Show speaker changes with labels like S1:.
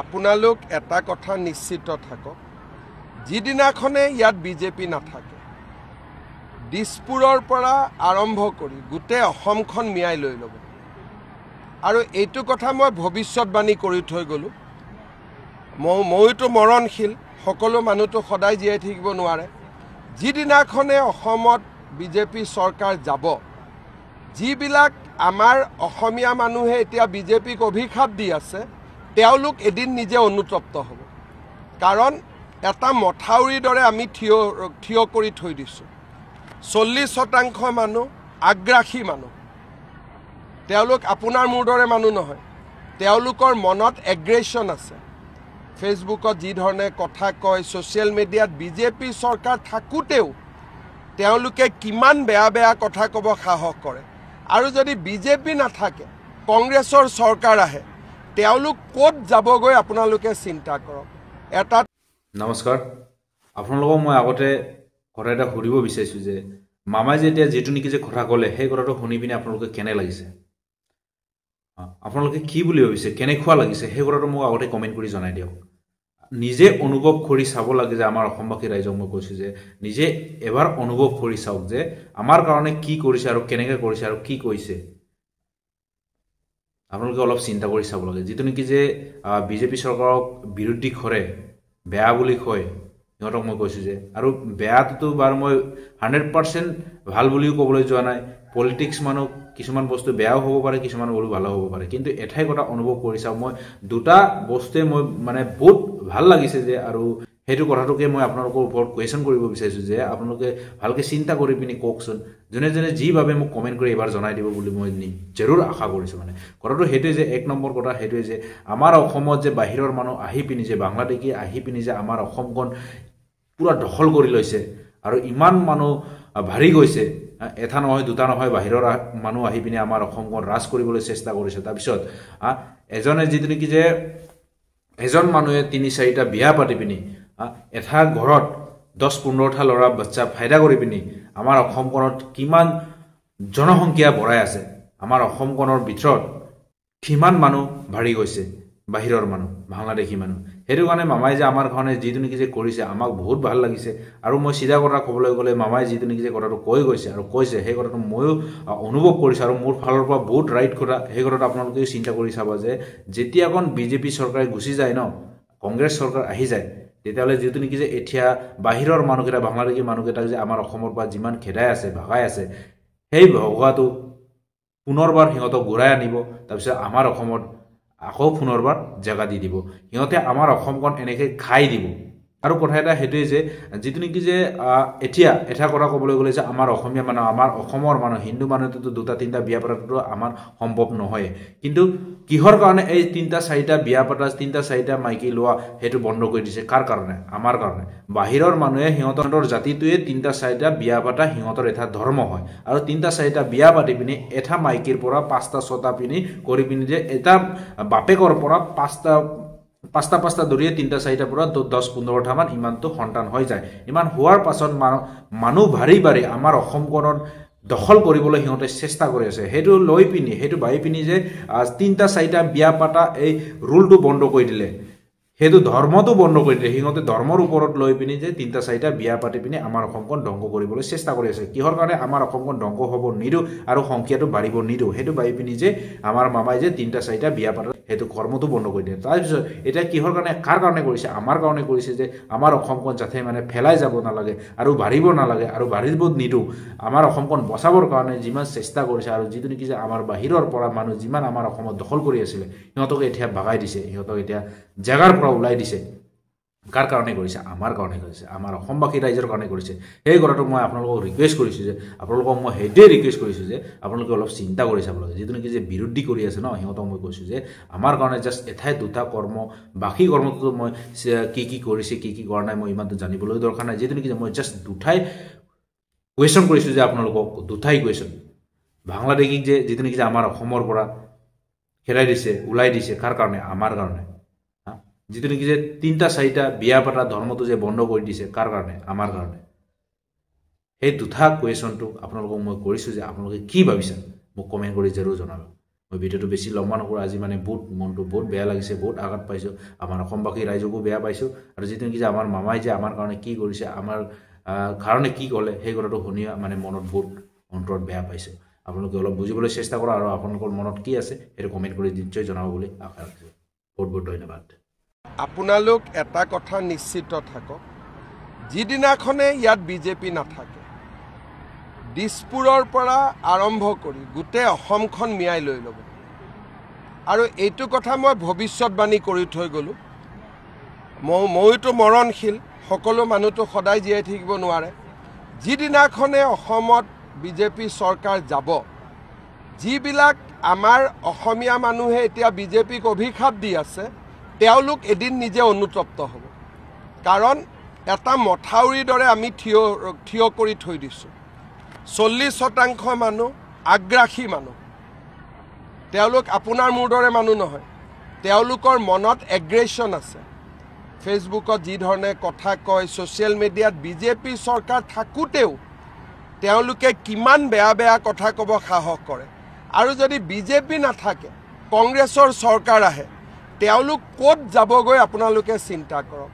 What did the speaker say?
S1: আপোনালোক এটা কথা নিশ্চিত থাকক, যিদিনাখনে ইয়াত বিজেপি নাথাকে, দিছপুৰৰ পৰা আৰম্ভ কৰি গোটেই অসমখন মিয়াই লৈ ল'ব। আৰু এইটো কথা মই ভৱিষ্যতবাণী কৰি থৈ গ'লোঁ। মইতো মৰণশীল, সকলো মানুহটো সদায় জীয়াই থাকিব নোৱাৰে। যিদিনাখনে অসমত বিজেপি চৰকাৰ যাব, যিবিলাক আমাৰ অসমীয়া মানুহে এতিয়া বিজেপিক অভিশাপ দি আছে, তেওঁলোক এদিন নিজে অনুতপ্ত হ'ব। কাৰণ এটা মথাউৰিৰ দৰে আমি থিয় কৰি থৈ দিছোঁ। 40% মানুহ আগ্ৰাসী মানুহ। তেওঁলোক আপোনাৰ মোৰ দৰে মানুহ নহয়। তেওঁলোকৰ মনত এগ্ৰেশ্যন আছে। ফেচবুকত যি ধৰণে কথা কয়, ছ'চিয়েল মিডিয়াত বিজেপি চৰকাৰ থাকোঁতেও তেওঁলোকে কিমান বেয়া বেয়া কথা ক'ব সাহস কৰে। আৰু যদি বিজেপি নাথাকে, কংগ্ৰেছৰ চৰকাৰ আহে, তেওঁলোক ক'ত যাবগৈ আপোনালোকে চিন্তা কৰক। এটা
S2: নমস্কাৰ, আপোনালোকক মই আগতে কথা এটা সুধিব বিচাৰিছোঁ যে মামাই যে এতিয়া যিটো নেকি যে কথা ক'লে, সেই কথাটো শুনি পিনে আপোনালোকে কেনে লাগিছে, আপোনালোকে কি বুলি ভাবিছে, কেনেকুৱা লাগিছে, সেই কথাটো মোক আগতে কমেণ্ট কৰি জনাই দিয়ক। নিজে অনুভৱ কৰি চাব লাগে যে আমাৰ অসমবাসী ৰাইজক মই কৈছোঁ যে নিজে এবাৰ অনুভৱ কৰি চাওক যে আমাৰ কাৰণে কি কৰিছে আৰু কেনেকৈ কৰিছে আৰু কি কৈছে। আপোনালোকে অলপ চিন্তা কৰি চাব লাগে। যিটো নেকি যে বিজেপি চৰকাৰক বিৰোধী কৰে, বেয়া বুলি কয়, সিহঁতক মই কৈছোঁ যে, আৰু বেয়াটোতো বাৰু মই 100% ভাল বুলিও ক'বলৈ যোৱা নাই। পলিটিক্স মানুহ কিছুমান বস্তু বেয়াও হ'ব পাৰে, কিছুমান বস্তু ভালো হ'ব পাৰে। কিন্তু এঠাই কথা অনুভৱ কৰি চাওঁ, মই দুটা বস্তুৱে মই মানে বহুত ভাল লাগিছে যে, আৰু সেইটো কথাটোকে মই আপোনালোকৰ ওপৰত কুৱেশ্যন কৰিব বিচাৰিছোঁ যে আপোনালোকে ভালকৈ চিন্তা কৰি পিনি কওকচোন। যোনে যোনে যিভাৱে মোক কমেণ্ট কৰি এবাৰ জনাই দিব বুলি মই জৰুৰ আশা কৰিছোঁ। মানে কথাটো সেইটোৱে যে, এক নম্বৰ কথা সেইটোৱে যে আমাৰ অসমত যে বাহিৰৰ মানুহ আহি পিনি যে, বাংলাদেশী আহি পিনি যে আমাৰ অসমখন পুৰা দখল কৰি লৈছে, আৰু ইমান মানুহ ভাৰি গৈছে, এটা নহয় দুটা নহয়, বাহিৰৰ মানুহ আহি পিনে আমাৰ অসমখন ৰাজ কৰিবলৈ চেষ্টা কৰিছে। তাৰপিছত এজনে যিটো নেকি যে এজন মানুহে ৩-৪টা বিয়া পাতি পিনি এটা ঘৰত 10-15টা ল'ৰা বাচ্চা ফাইদা কৰি পিনি আমাৰ অসমখনত কিমান জনসংখ্যা বঢ়াই আছে, আমাৰ অসমখনৰ ভিতৰত কিমান মানুহ ভাৰি গৈছে, বাহিৰৰ মানুহ, বাংলাদেশী মানুহ। সেইটো কাৰণে মামাই যে আমাৰ কাৰণে যিটো নেকি যে কৰিছে, আমাক বহুত ভাল লাগিছে। আৰু মই চিধা কথা ক'বলৈ গ'লে, মামাই যিটো নেকি যে কথাটো কৈ গৈছে আৰু কৈছে, সেই কথাটো ময়ো অনুভৱ কৰিছোঁ, আৰু মোৰ ফালৰ পৰা বহুত ৰাইট কথা। সেই কথাটো আপোনালোকেও চিন্তা কৰি চাব যে যেতিয়াখন বিজেপি চৰকাৰে গুচি যায় ন, কংগ্ৰেছ চৰকাৰ আহি যায়, তেতিয়াহ'লে যিটো নেকি যে এতিয়া বাহিৰৰ মানুহকেইটা, বাংলাদেশী মানুহকেইটাক যে আমাৰ অসমৰ পৰা যিমান খেদাই আছে, ভগাই আছে, সেই ভগোৱাটো পুনৰবাৰ সিহঁতক ঘূৰাই আনিব। তাৰপিছত আমাৰ অসমত আকৌ পুনৰবাৰ জেগা দি দিব। সিহঁতে আমাৰ অসমখন এনেকৈ খাই দিব। আৰু কথা এটা সেইটোৱে যে যিটো নেকি যে এতিয়া এটা কথা ক'বলৈ গ'লে যে আমাৰ অসমীয়া মানুহ, আমাৰ অসমৰ মানুহ, হিন্দু মানুহটোতো 2-3টা বিয়া পতাটো আমাৰ সম্ভৱ নহয়। কিন্তু কিহৰ কাৰণে এই 3-4টা বিয়া পতা, 3-4টা মাইকী লোৱা সেইটো বন্ধ কৰি দিছে? কাৰ কাৰণে? আমাৰ কাৰণে। বাহিৰৰ মানুহে সিহঁতৰ জাতিটোৱে 3-4টা বিয়া পতা সিহঁতৰ এটা ধৰ্ম হয়। আৰু 3-4টা বিয়া পাতি পিনি এটা মাইকীৰ পৰা 5-6টা পিনি কৰি পিনি যে এটা বাপেকৰ পৰা 5টা ধৰিয়ে 3-4টাৰ পৰা 10-15টা মান ইমানটো সন্তান হৈ যায়। ইমান হোৱাৰ পাছত মানুহ ভাৰি ভাৰি আমাৰ অসমখনত দখল কৰিবলৈ সিহঁতে চেষ্টা কৰি আছে। সেইটো লৈ পিনি, সেইটো ভাবি পিনি যে 3-4টা বিয়া পাতা এই ৰুলটো বন্ধ কৰি দিলে, সেইটো ধৰ্মটো বন্ধ কৰি দিলে। সিহঁতে ধৰ্মৰ ওপৰত লৈ পিনি যে 3-4টা বিয়া পাতি পিনি আমাৰ অসমখন ধ্বংস কৰিবলৈ চেষ্টা কৰি আছে। কিহৰ কাৰণে? আমাৰ অসমখন ধ্বংস হ'ব নিদিওঁ আৰু সংখ্যাটো বাঢ়িব নিদিওঁ। সেইটো ভাবি পিনি যে আমাৰ মামাই যে 3-4টা বিয়া পাতা সেইটো কৰ্মটো বন্ধ কৰি দিয়ে। তাৰপিছত এতিয়া কিহৰ কাৰণে, কাৰ কাৰণে কৰিছে? আমাৰ কাৰণে কৰিছে যে আমাৰ অসমখন যাতে মানে ফেলাই যাব নালাগে আৰু বাঢ়িব নালাগে আৰু বাঢ়িব নিদিওঁ, আমাৰ অসমখন বচাবৰ কাৰণে যিমান চেষ্টা কৰিছে। আৰু যিটো নেকি যে আমাৰ বাহিৰৰ পৰা মানুহ যিমান আমাৰ অসমত দখল কৰি আছিলে, সিহঁতক এতিয়া ভগাই দিছে, সিহঁতক এতিয়া জেগাৰ পৰা ওলাই দিছে। কাৰ কাৰণে কৰিছে? আমাৰ কাৰণে কৰিছে, আমাৰ অসমবাসী ৰাইজৰ কাৰণে কৰিছে। সেই কথাটো মই আপোনালোকক ৰিকুৱেষ্ট কৰিছোঁ যে, আপোনালোকক মই সেইটোৱে ৰিকুৱেষ্ট কৰিছোঁ যে আপোনালোকে অলপ চিন্তা কৰি চাব লাগে। যিটো নেকি যে বিৰোধী কৰি আছে ন, সিহঁতক মই কৈছোঁ যে আমাৰ কাৰণে জাষ্ট এঠাই দুটা কৰ্ম, বাকী কৰ্মটো মই কি কি কৰিছে, কি কি কৰা নাই, মই ইমানটো জানিবলৈ দৰকাৰ নাই। যিটো নেকি যে মই জাষ্ট দুটাই কুৱেশ্যন কৰিছোঁ যে আপোনালোকক, দুটাই কুৱেশ্যন। বাংলাদেশীক যে যিটো নেকি যে আমাৰ অসমৰ পৰা খেদাই দিছে, ওলাই দিছে, কাৰ কাৰণে? আমাৰ কাৰণে। যিটো নেকি যে 3-4টা বিয়া পতা ধৰ্মটো যে বন্ধ কৰি দিছে, কাৰ কাৰণে? আমাৰ কাৰণে। সেই দুটা কুৱেশ্যনটো আপোনালোকক মই কৰিছোঁ যে আপোনালোকে কি ভাবিছে মোক কমেণ্ট কৰি জৰুৰ জনাব। মই ভিডিঅ'টো বেছি লম্বা নকৰোঁ আজি মানে বহুত মনটো বহুত বেয়া লাগিছে বহুত আঘাত পাইছোঁ আমাৰ অসমবাসী ৰাইজকো বেয়া পাইছোঁ আৰু যিটো নেকি যে আমাৰ মামাই যে আমাৰ কাৰণে কি কৰিছে আমাৰ কাৰণে কি ক'লে সেই কথাটো শুনি মানে মনত বহুত অন্তৰত বেয়া পাইছোঁ আপোনালোকে অলপ বুজিবলৈ চেষ্টা কৰক আৰু আপোনালোকৰ মনত কি আছে সেইটো কমেণ্ট কৰি নিশ্চয় জনাব বুলি আশা ৰাখিছোঁ বহুত বহুত ধন্যবাদ
S1: আপোনালোক এটা কথা নিশ্চিত থাকক যিদিনাখনে ইয়াত বিজেপি নাথাকে দিছপুৰৰ পৰা আৰম্ভ কৰি গোটেই অসমখন মিয়াই লৈ ল'ব আৰু এইটো কথা মই ভৱিষ্যতবাণী কৰি থৈ গ'লোঁ মইতো মৰণশীল সকলো মানুহটো সদায় জীয়াই থাকিব নোৱাৰে যিদিনাখনে অসমত বিজেপি চৰকাৰ যাব যিবিলাক আমাৰ অসমীয়া মানুহে এতিয়া বিজেপিক অভিশাপ দি আছে তেওঁলোক এদিন নিজে অনুতপ্ত হ'ব কাৰণ এটা মথাউৰিৰ দৰে আমি থিয় কৰি থৈ দিছোঁ 40% মানুহ আগ্ৰাসী মানুহ তেওঁলোক আপোনাৰ মোৰ দৰে মানুহ নহয় তেওঁলোকৰ মনত এগ্ৰেছন আছে ফেচবুকত যি ধৰণে কথা কয় ছ'চিয়েল মিডিয়াত বিজেপি চৰকাৰ থাকোঁতেও তেওঁলোকে কিমান বেয়া বেয়া কথা ক'ব সাহস কৰে আৰু যদি বিজেপি নাথাকে কংগ্ৰেছৰ চৰকাৰ আহে তেওঁলোক ক'ত যাবগৈ আপোনালোকে চিন্তা কৰক